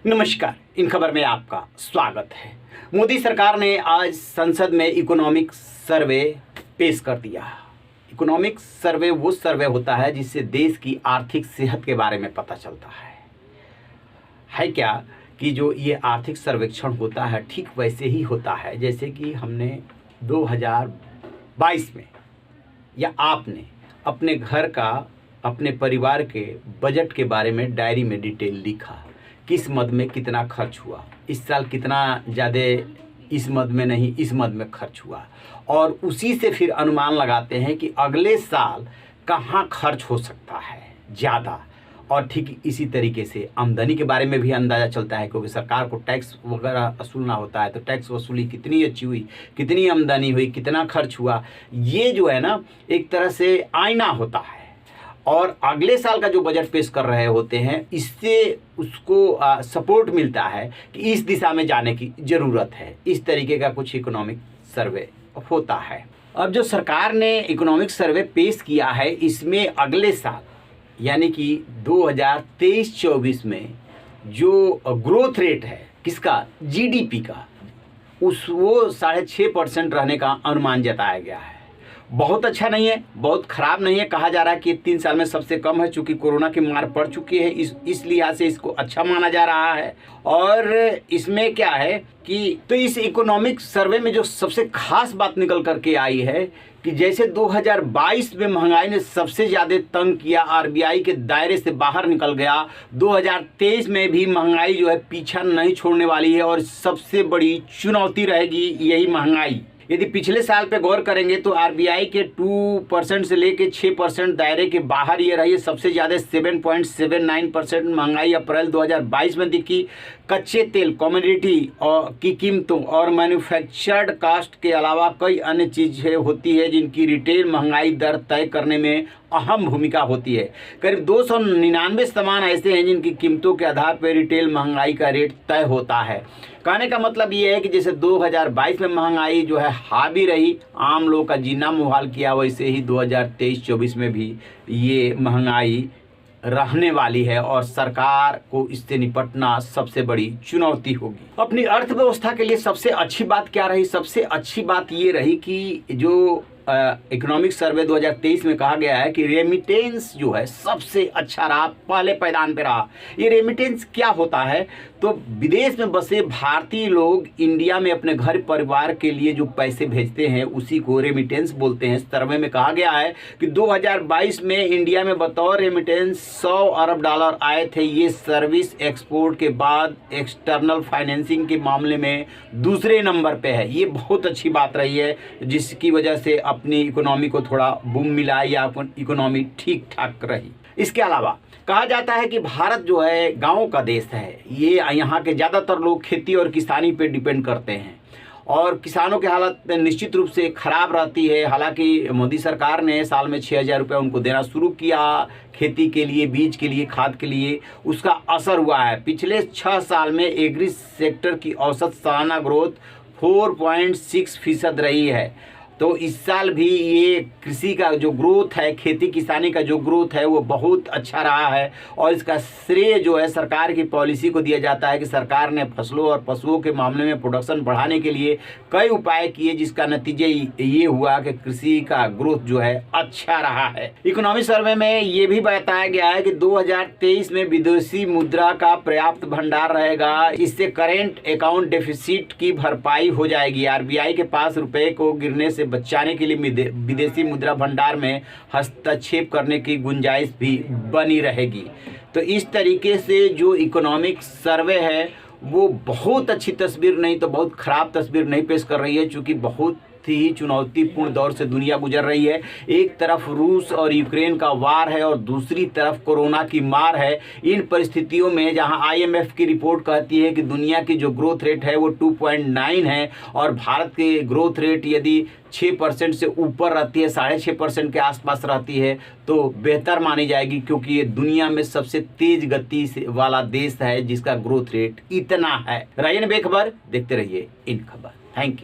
नमस्कार, इन खबर में आपका स्वागत है। मोदी सरकार ने आज संसद में इकोनॉमिक सर्वे पेश कर दिया। इकोनॉमिक सर्वे वो सर्वे होता है जिससे देश की आर्थिक सेहत के बारे में पता चलता है क्या कि जो ये आर्थिक सर्वेक्षण होता है ठीक वैसे ही होता है जैसे कि हमने 2022 में या आपने अपने घर का, अपने परिवार के बजट के बारे में डायरी में डिटेल लिखा, किस मद में कितना खर्च हुआ, इस साल कितना ज़्यादा इस मद में नहीं इस मद में खर्च हुआ, और उसी से फिर अनुमान लगाते हैं कि अगले साल कहाँ खर्च हो सकता है ज़्यादा। और ठीक इसी तरीके से आमदनी के बारे में भी अंदाज़ा चलता है, क्योंकि सरकार को टैक्स वगैरह वसूलना होता है, तो टैक्स वसूली कितनी अच्छी हुई, कितनी आमदनी हुई, कितना खर्च हुआ, ये जो है ना एक तरह से आईना होता है। और अगले साल का जो बजट पेश कर रहे होते हैं, इससे उसको सपोर्ट मिलता है कि इस दिशा में जाने की ज़रूरत है। इस तरीके का कुछ इकोनॉमिक सर्वे होता है। अब जो सरकार ने इकोनॉमिक सर्वे पेश किया है, इसमें अगले साल यानी कि 2023-24 में जो ग्रोथ रेट है किसका, जीडीपी का, वो 6.5% रहने का अनुमान जताया गया है। बहुत अच्छा नहीं है, बहुत ख़राब नहीं है। कहा जा रहा है कि 3 साल में सबसे कम है, चूँकि कोरोना की मार पड़ चुकी है, इस लिहाज से इसको अच्छा माना जा रहा है। और इसमें क्या है कि तो इस इकोनॉमिक सर्वे में जो सबसे खास बात निकल करके आई है कि जैसे 2022 में महंगाई ने सबसे ज़्यादा तंग किया, आरबीआई के दायरे से बाहर निकल गया, 2023 में भी महंगाई जो है पीछा नहीं छोड़ने वाली है और सबसे बड़ी चुनौती रहेगी यही महंगाई। यदि पिछले साल पे गौर करेंगे तो आरबीआई के 2% से लेके 6% दायरे के बाहर ये रही। सबसे ज़्यादा 7.79% महंगाई अप्रैल 2022 में दिखी। कच्चे तेल, कमोडिटी की कीमतों और मैन्युफैक्चर्ड कास्ट के अलावा कई अन्य चीज़ें होती है जिनकी रिटेल महंगाई दर तय करने में अहम भूमिका होती है। करीब 299 सामान ऐसे हैं जिनकी कीमतों के आधार पर रिटेल महंगाई का रेट तय होता है। कहने का मतलब ये है कि जैसे 2022 में महंगाई जो है हावी रही, आम लोगों का जीना मुहाल किया, वैसे ही 2023-24 में भी ये महंगाई रहने वाली है और सरकार को इससे निपटना सबसे बड़ी चुनौती होगी। अपनी अर्थव्यवस्था के लिए सबसे अच्छी बात क्या रही? सबसे अच्छी बात ये रही कि जो इकोनॉमिक सर्वे 2023 में कहा गया है कि रेमिटेंस जो है सबसे अच्छा रहा, पहले पैदान पे रहा। ये रेमिटेंस क्या होता है? तो विदेश में बसे भारतीय लोग इंडिया में अपने घर परिवार के लिए जो पैसे भेजते हैं उसी को रेमिटेंस बोलते हैं। सर्वे में कहा गया है कि 2022 में इंडिया में बतौर रेमिटेंस 100 अरब डॉलर आए थे। ये सर्विस एक्सपोर्ट के बाद एक्सटर्नल फाइनेंसिंग के मामले में दूसरे नंबर पे है। ये बहुत अच्छी बात रही है, जिसकी वजह से अपनी इकोनॉमी को थोड़ा बूम मिला या इकोनॉमी ठीक ठाक रही। इसके अलावा कहा जाता है कि भारत जो है गाँव का देश है। ये यहाँ के ज़्यादातर लोग खेती और किसानी पे डिपेंड करते हैं और किसानों की हालत निश्चित रूप से ख़राब रहती है। हालांकि मोदी सरकार ने साल में 6,000 रुपये उनको देना शुरू किया खेती के लिए, बीज के लिए, खाद के लिए। उसका असर हुआ है। पिछले 6 साल में एग्री सेक्टर की औसत सालाना ग्रोथ 4.6% रही है। तो इस साल भी ये कृषि का जो ग्रोथ है, खेती किसानी का जो ग्रोथ है वो बहुत अच्छा रहा है और इसका श्रेय जो है सरकार की पॉलिसी को दिया जाता है कि सरकार ने फसलों और पशुओं के मामले में प्रोडक्शन बढ़ाने के लिए कई उपाय किए, जिसका नतीजे ये हुआ कि कृषि का ग्रोथ जो है अच्छा रहा है। इकोनॉमिक सर्वे में ये भी बताया गया है कि 2023 में विदेशी मुद्रा का पर्याप्त भंडार रहेगा। इससे करेंट अकाउंट डेफिसिट की भरपाई हो जाएगी। आरबीआई के पास रुपए को गिरने से बचाने के लिए विदेशी मुद्रा भंडार में हस्तक्षेप करने की गुंजाइश भी बनी रहेगी। तो इस तरीके से जो इकोनॉमिक सर्वे है वो बहुत अच्छी तस्वीर नहीं तो बहुत ख़राब तस्वीर नहीं पेश कर रही है, क्योंकि बहुत ही चुनौतीपूर्ण दौर से दुनिया गुजर रही है। एक तरफ रूस और यूक्रेन का वार है और दूसरी तरफ कोरोना की मार है। इन परिस्थितियों में जहां आईएमएफ की रिपोर्ट कहती है कि दुनिया की जो ग्रोथ रेट है वो 2.9 है और भारत की ग्रोथ रेट यदि 6% से ऊपर रहती है, 6.5% के आसपास रहती है, तो बेहतर मानी जाएगी, क्योंकि ये दुनिया में सबसे तेज गति वाला देश है जिसका ग्रोथ रेट इतना है। रहिए बेखबर, देखते रहिए इन खबर। Thank you.